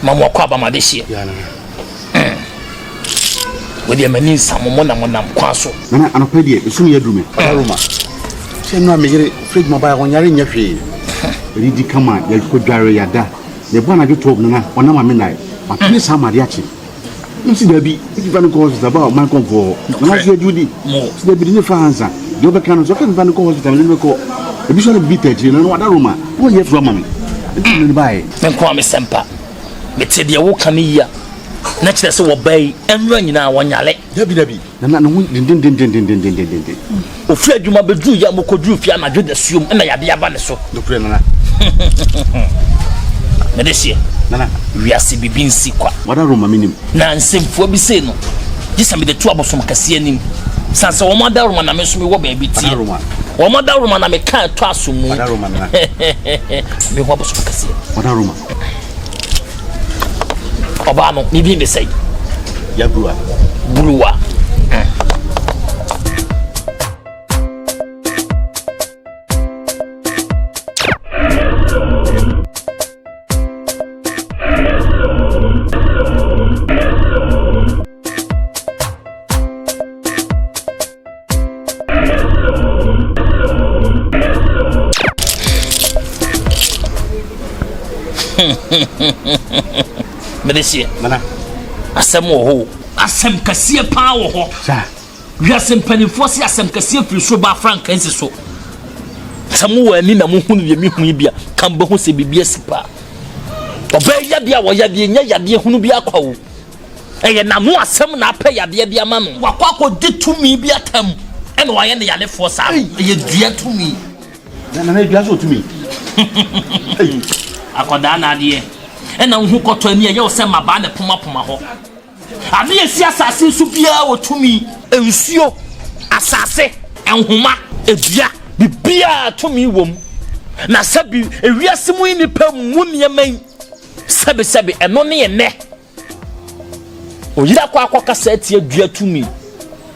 Mamma Quabama this year. With your many some monam quasso. And I pay you soon. You do me. Say no, me freak mobile when you're in your field. Ready, come on, you could carry your da. The one I get to open on my midnight. But please, how mariachi. You see, there be if you goes about my comfort. When I say Judy, there be no answer. The other kind of talking about the hospital and never call. The bishop beat it, you know what that woman. Oh, yes, Roman. Buy. Then call me Semper. But say the walk can hear. Next, that's what bay and run in our one yale. Debbie. And not didn't. Afraid you might be do Yamoko drew Fiamma, do the assume, and I have the Abanaso. The prenana. Medicine. Nana, we are see being sick. What a Roman minimum. Nancy for be saying. This will be the trouble from Cassianim. Sans a woman down when I miss me, what baby tea. One more down when I make can't trust me. What a Roman. Me what was Cassia. What a Roman. Obama, maybe they say. Yabua. Bulua. Medicine, Mana. Asem wo asem kase pa wo ho. Sa. Wiasem panifo se asem kase firi so ba frank ense so. Samu wa ni na mo hunu ye mi hu bia kan ba hu se bibia sipa. Oba ya bia wo ya bia nya ya bia hunu bia kwa wo. Eye na no asem na pa ya bia ma no. Wakwa ko ditumi bia tam. Ene wa ye ne ya le fo sa. Ye dua tumi. Na dua so tumi. Akoda na de ena hu koto ani ye wo se maba na poma ho ane esi asase su bia otumi ensuo asase enhoma edua bibia tumi wom na sabi ewiase mu ni pam mu neman sabe eno ne ye ne oyira kwa akokasa atie dua tumi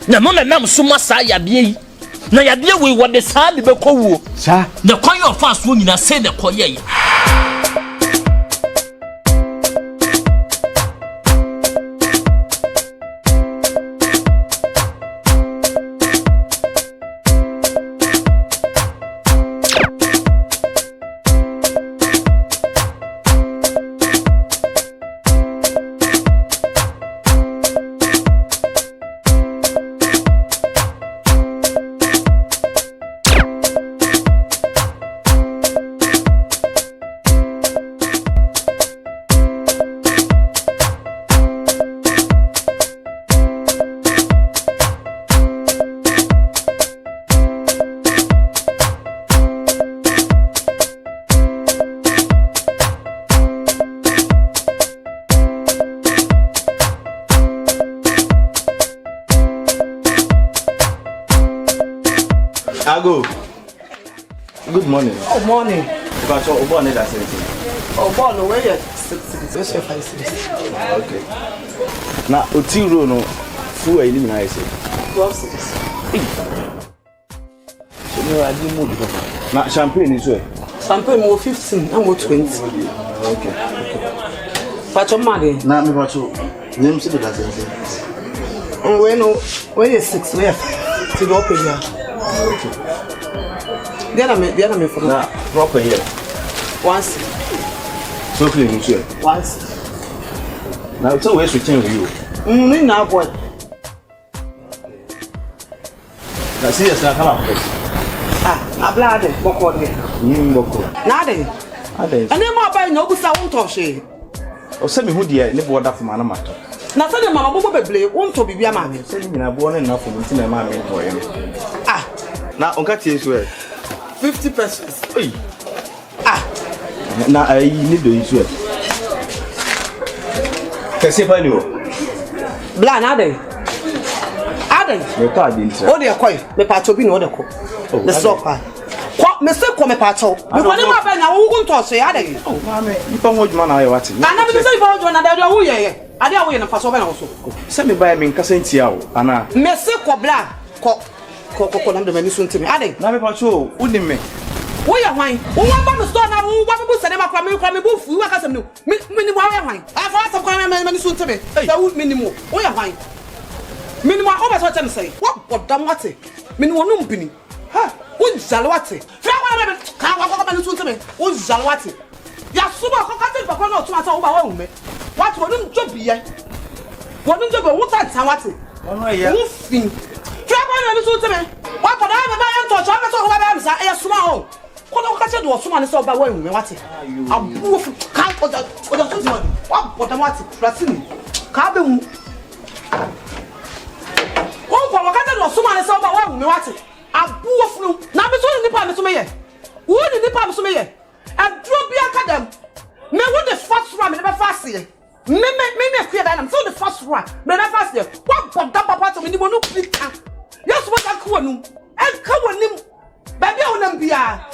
na no na nam so masa yade yi na yade we wode saa de bekowo sa na kwan yo fast wo nyina say na koye Ago. Good morning. Oh, morning. But oh, born it as oh, born away at 6. Okay. Now, Otiro no full eliminate. 12. So no, I didn't move. Now, champagne is where? Champagne more 15 and more 20. Okay. But your money. Now, me what you name see that when it's 6 left to go here. Then I'm from now proper here. Once. So clean here. Once. Now it's always return with you. Now boy. Now see us now come up. I blood boko there. Boko. Nade. And then my boy no go sa won to she. O se me hu de ne bo da for mana mato. Na say the mama bobo beble won to bibia ma me. Say me na bo na for me na ma me to ye. Na onka tie so 50 pesos. Oi. Na I need do isu. Kese pa ni o. Bla na dey. Me ta dey ntia. O dey koi, me pa to bi no dey ko. The stop pa. Ko me say ko me pa to. Me ko ni ma ba na wo gun to so ya dey. Oh, ma me, ipa mo djuma na ayo wati. Na me say ipa mo djuma na dey wo ye. Ade a wo ye na fa so ba na wo so. Se me ba me nkasa ntia o. Ana. Me say ko bla ko na do me ni so ntimi. Ade. Na me pa cho, uni me. Where are wine? Who want to store now? Who want to send him a crummy booth? You are some new. Minimum wine. I've had some kind of soon to me. So minimum. Where are wine? Minimum always what I'm saying. What damn what's it? Minimum numpini. Ha! Who's Zalwati? Flower can't walk up and soon to me. Who's Zalwati? Yasuba Cocatin for one or two over me. What wouldn't you be? Wouldn't you go? What's that? Samati? Oh, yeah. Flower and soon to me. What could I have to try to talk about? I small. What catch you someone is over when we watch it. I'm proof can't put that. What I'm watching. Pressing. Carbon. Oh, for what catch you someone is over when we watch it. I'm proof. Now, I'm sorry, the palm to me. Who did the palm to me? And drop your academ. Me what the first one, never fast here. Me clear that I'm so the first one. Never fast here. What for that papa to me? You want to pick up. Yes, what I call him. And come on him. Baby, I want to be a.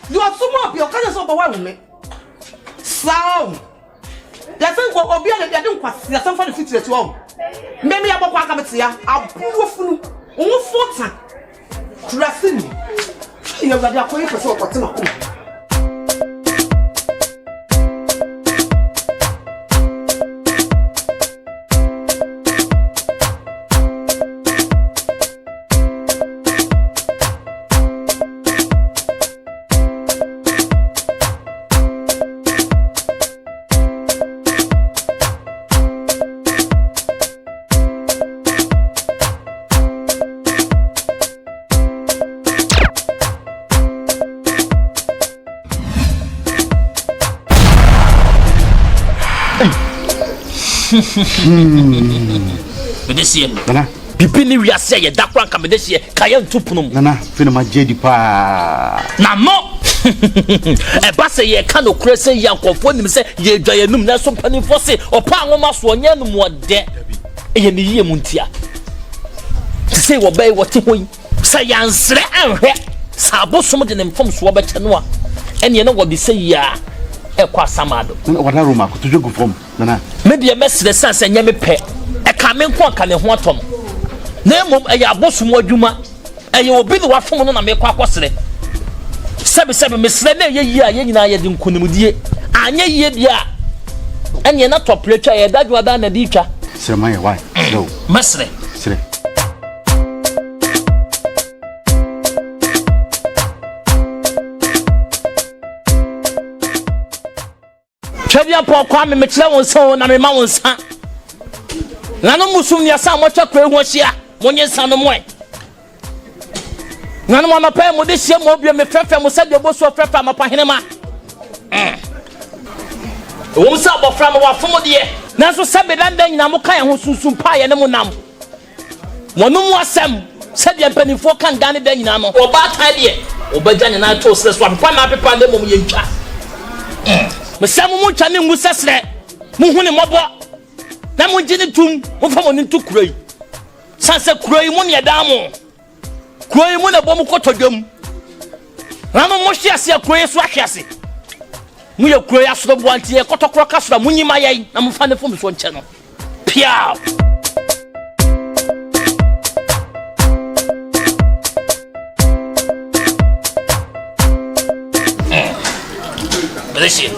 You are so much. Your cousin is overwhelming me. Sound. There's some will be a young question. There's some for the future to all. Maybe I'm a come here. I'll prove you. Oh, 4 times. Dressing. You have got your for so much. This year, Pipini, we are saying that one come this year. Kayan Tupunum, Nana, Finama Jedi Pa. Namo, a bass a cano crescent young conform say, ye Jayanum, Nason Penny Fosse, or Pangomas one young more dead in the year Muntia. To say what bay what to say, answer and Sabo some of them from Swabachanua, and you know what they say, ya. Samado. What a room to joke from Nana. Maybe a mess the sense and yammy pet. A coming quack and a whatom. Name a yabos more juma, and you will be the one from on a make quack was it. 77 Miss Lene, ye didn't kunumudi, and ye, and you're not top preacher, that you are done a teacher. Sir, my wife, no, Mestre. Chevia Paul Kwame Mitchell so na me ma won sa. Na no musum ya sa mo twakra hu hia, mo nye sa no moe. Na no ma pa mo de hia mo bia me frefre mo sa de bo so frefre ma pa hene ma. Wo mo sa bo fra mo wa fomo de. Na so se be dan dan nyina mo kan ho sunsun pa ye ne mo nam. Mo no mo asem, se de mpanifo kan dan dan nyina no. Oba ta de, oba ganya na to se so pa na pepa de mo ye ntwa. Mesamu mu twane ngu sesre mu hu ne mobo na mu gine tum mu fa mo ni tu kuroi sanse kuroi mu ne da mo kuroi mu na bom kotodwam na mo hye ase kuroi so ahwe ase mu ye kuroi aso bo antie kotokro kasra mu nyima yai na mu fa ne fom so nche no pia Beleza.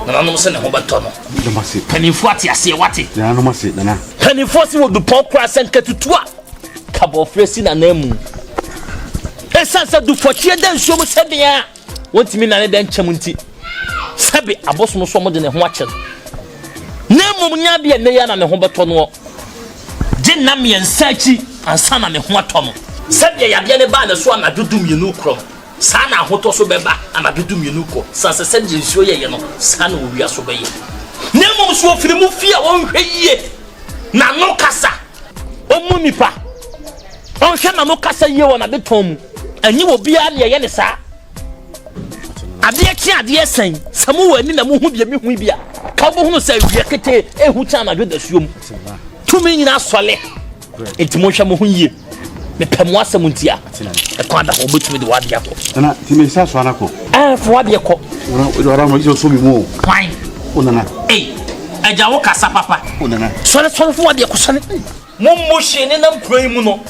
Nana no se ne ho beto no. Demasi. Penifo ati ase wate. Nana no masi, nana. Penifo si wo du pokra sen ketutua. Kabo fresi na namu. Esansa du fochie den so mu sebia. Wontimi na ne den chamunti. Sabe aboso no so mo de ne ho ache. Namu nya de ne ya na ne ho beto no. Gye na me nsachi ansa na ne ho ato no. Sabe ya de ne ba na so na dudum yenu krom. Sana hoto so beba amadudu mienuko sanse sanje nsuo ye no sana owia so beye nemo so ofiri mu fia won hweye na no kasa omu nipa on hwe na no kasa ye wona de tom anyi wo bia na ye ne sa ade ki ade sen samu wani na mu hu bia mi hu bia ka bo hu so awia kete ehu cha na do da suom tumi nyina sole etimo hwa mo hu ye me pemo asamuntia e kwanda ho betumi de wade yakọ nana ti me sa so anako fo wade yakọ ora mo so bi mo kwan onana eja wo kasa papa onana sole fo wade yakọ sole mo hye ne nam kran mu no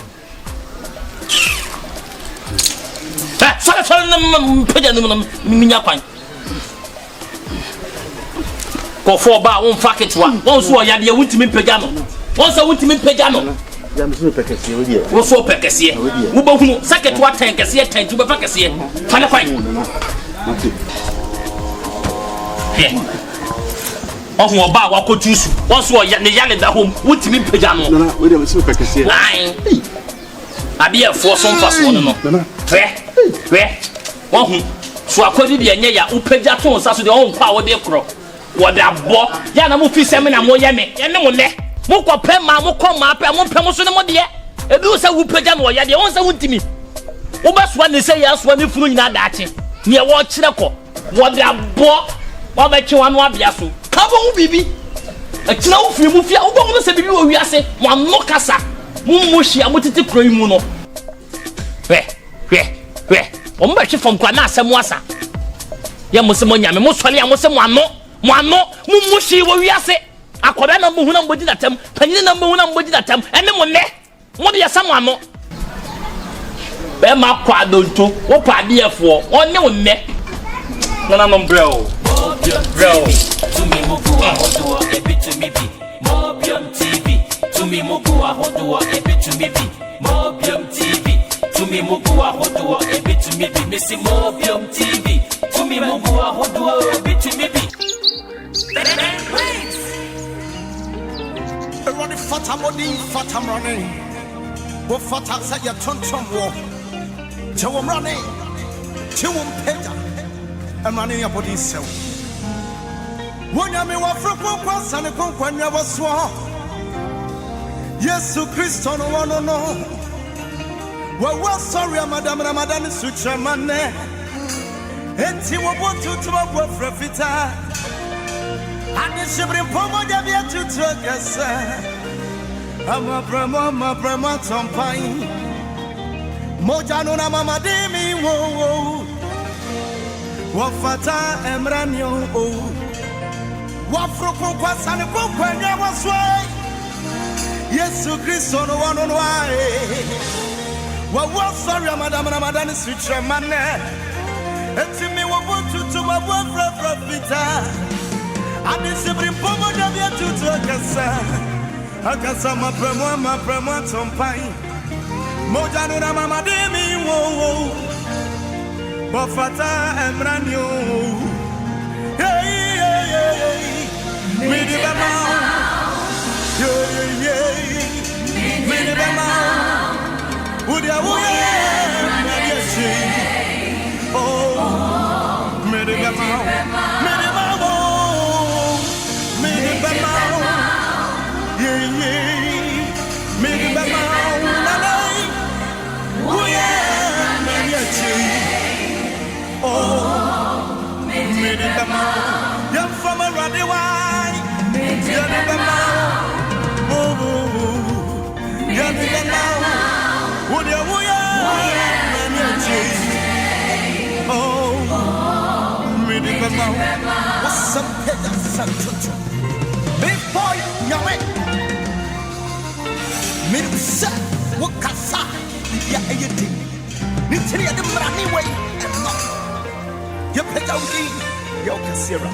sorry na pagya no minya kwan ko for ba won faket wa won so ya de wuntimi pagya no won so wuntimi pagya no ya me so pekese o die wo so pekese wo ba hunu saket wa tan kese tan tu ba fakese fa na kwan ọhun ọba wa ko tusu wọ́n sọ ya ne ya le da home wuntimi pagya no nana we de me so pekese ai abi e fo so mfa so no no hwe wọ́n so akodi de enye ya upagya to nsa so de on kwa wo de kro wo da bo ya na mo fi sem na mo ye me ye ne mo ne mo ko pe ma mo ko ma pe mo pe mo so ne mo de ebi wo sa upagya no ya de won sa wuntimi wo ba so ne se ya so ne funu nyina da ache ne wo kire ko wo da bo wo ba chi wanu abia so ka bo hu bibi akina wo fi mu fia wo ba wo se bibi wo wiase mo anno kasa mo hia mo tete kro yi mu no hwe o mba hwe fom kwa na asem asa ya mo se mo nyame mo sole ya mo se mo ano mo hyi wo wiase akoda na mo hu na mboji datam panyine na mo hu na mboji datam ene mo ne mo de yasa mo ano be ma kwa donto wo pa de efo onne wo ne na no bro to me mo go ahodo e bit to me bi Mobium TV to me mo go ahodo e bit to me bi Mobium TV to me mo go ahodo e bit to me bi Missy Mobium TV to me mo go ahodo e bit to me bi running fatam running wo fata say ya tonton wo chewom running chewom peja and running your body so wonya me wa froko kwasa ne konkwanya wo Yesu Kristo no no wa sorry madam Ramadan sutra manne enti wo botu to wo frafita ani shibri pomo ja bia tutu kasa ama brama tompai moja no na mama de mi wo fata emranio wa froko kwasa ne konkwanya wo Yesu Kristo no one wa sorry madam Ramadan sutra manne enti me wo botu to ma wo frafita ani sibri pomo da bia tutu akasa ma premo tompai moja no na mama de mi wo bofata emranio hey me di bama me di bama udia oh me di bama Young from a ruddy wine, you're the man. You're the man. Would you, oh, me the man. What's up, Peter? Big boy, young man. Me, sir, what casa? Yeah, you did. Nitty at the money way. You pick out the Yokasira.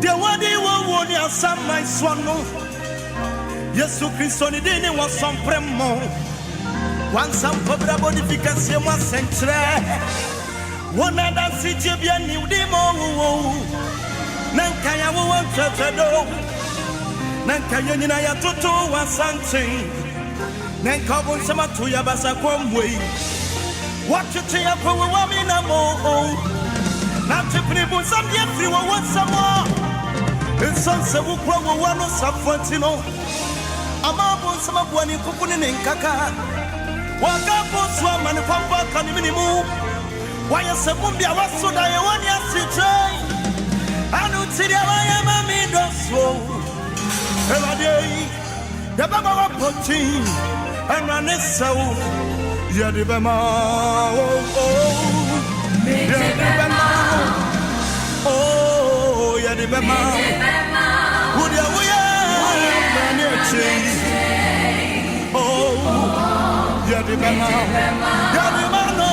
The one they won your son, my son. Yes, so Christian didn't want some premo. One some public bonification was centre. One other city be a new demo. Nankaya won't touch a door. Nankaya Toto was something. Nankabon Samatuya Basakom way. What you say up for woman more? Not to play with some yet free or some more. It's some several one of Safontino. I'm about some of one in Kukunin in Kaka. What up for swam and Papa can minimum? Why is a Mumbia was so that I want you to try? I don't see I am a middle soul. Every day, the Baba Potin and Ranessa. Ya di bema, ya di bema, oh, ya di bema. Udia oh, ya di bema, ya di bema.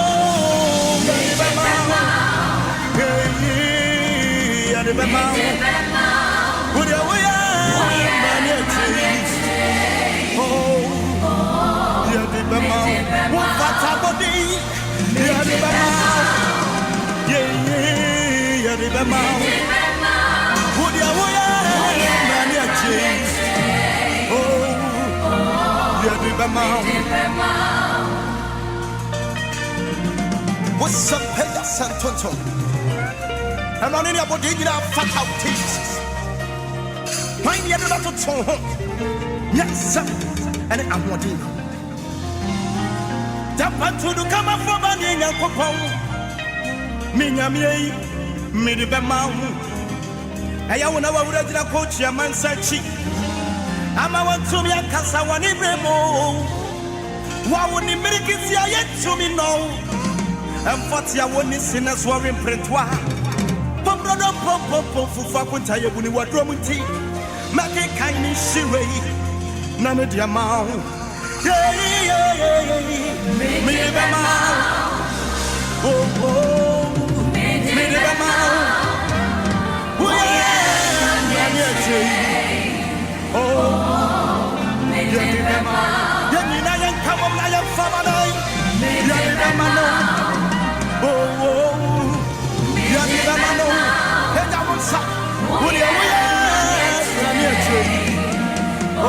the Bemau. Would you wear oh, yeah, the Bemau. What body? Yeah, the Bemau. Yeah, the Bemau. Would you wear oh, yeah, the Bemau. What's up, Pella Santonto? I'm not in your body, you know, fat out teeth. Mind the other to tone. Yes, sir. And I'm what you know. Tapa to the come up from an in your coupon. Minya me the Bemau. I want to know what I coach your man said. I'm a one to me a casa one ibremo. Why would the Americans yet to me no? I'm 40 I want this in a swarming prentoir. Brother Pop for Fakunta Yabuni what Romunti. Make a kind of shirey. None of the amount. Yeah. Me the amount. Oh. Me the amount. Oh, yeah, the amount. Yeah, come on, I am family. Yeah, the amount. Oh, yeah, the amount. And I will say, would you oh,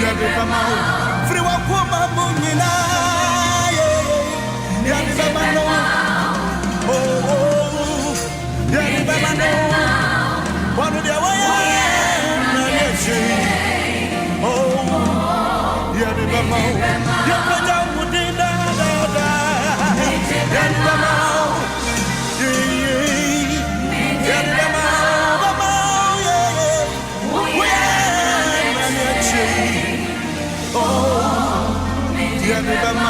yeah, the amount. Free walk woman, Munina. Yeah, the amount. Oh, yeah, the amount. One of the way. Oh, yeah, the amount. Yeah, the amount.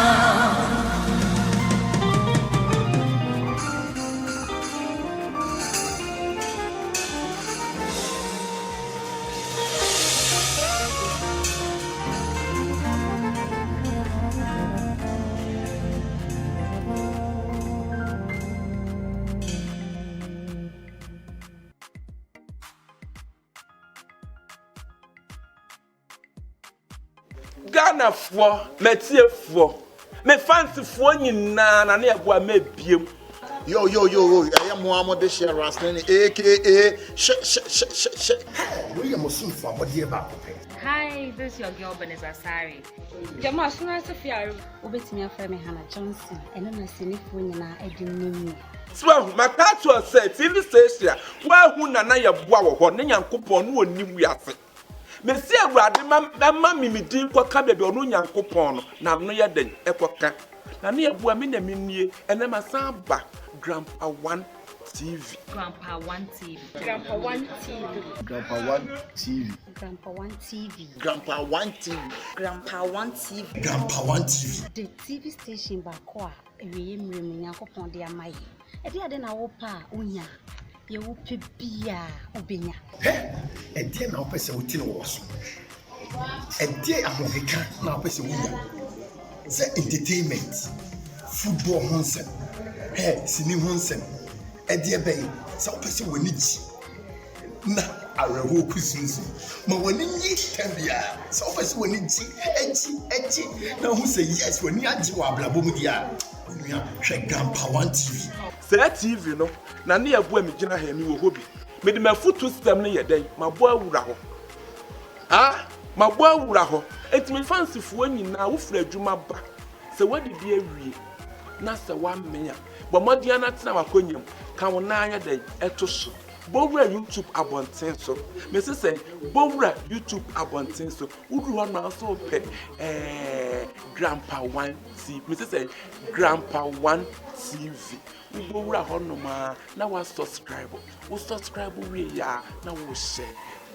Ghana for Metia for me fancy for nyina na na ebo me biem. Yo, I am Muhammad Desha Rastlin, aka William Musufa, but here back. Hi, this is your girl Benez As3m. Jama, as soon as Sophia, obey me, friend Hannah Johnson, and then I see me for you now. I didn't know. So, my catcher said, TV station, where who na ya boa or Nyan coupon no ni we are. Monsieur Raddy, mammy, me deal for Cabby or no young coupon, now no ya den, epoca. Na near Buamina Mini, and then my son back, Grandpa One TV. Grandpa One TV. Grandpa One TV. Grandpa One TV. Grandpa One TV. Grandpa One TV. Grandpa One TV. Grandpa One TV. The TV station Bakwa, a ream upon their my. A dear then I will pa, Unya. You will be Obinya. And then I'll pass a hotel was. And dear American, now pass a woman. The entertainment, football Honsen, Sini Honsen, and dear Bay, so pass a winich. Na, I will Christmas. My one in ye can be a so pass when it's edgy. Now who say yes when you are Blabodia? We are Grandpa One TV. Say TV no. Na ne abo me gina ha ni wo hobi me de ma foot system ne ye den ma bo awura ho ma bo awura ho enti me fancy fo nyina wo fra adwuma ba se wadi bi awie na se wa menya bo modia na tena makonyam ka wo na anya den eto so bowura YouTube abonten so me se bowura YouTube abonten so udu ho na so pe Grandpa One TV me se Grandpa One TV Ubura honoma na wa subscribe we ya na wo share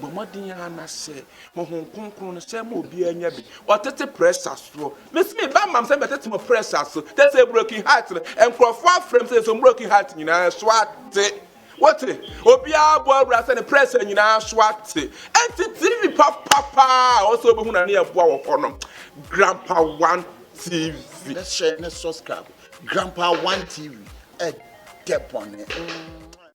bo modin ya na share mo honkonkron no share mo obi anya bi otete pressure so miss me ba mam say betete mo pressure so that's a broken heart and crofo frame say so broken heart nyina so ate what obi abo awura say the pressure nyina so ate TV papa also be hu na na abo wo honom Grandpa One TV Let's share and subscribe. Grandpa One TV. Step on it.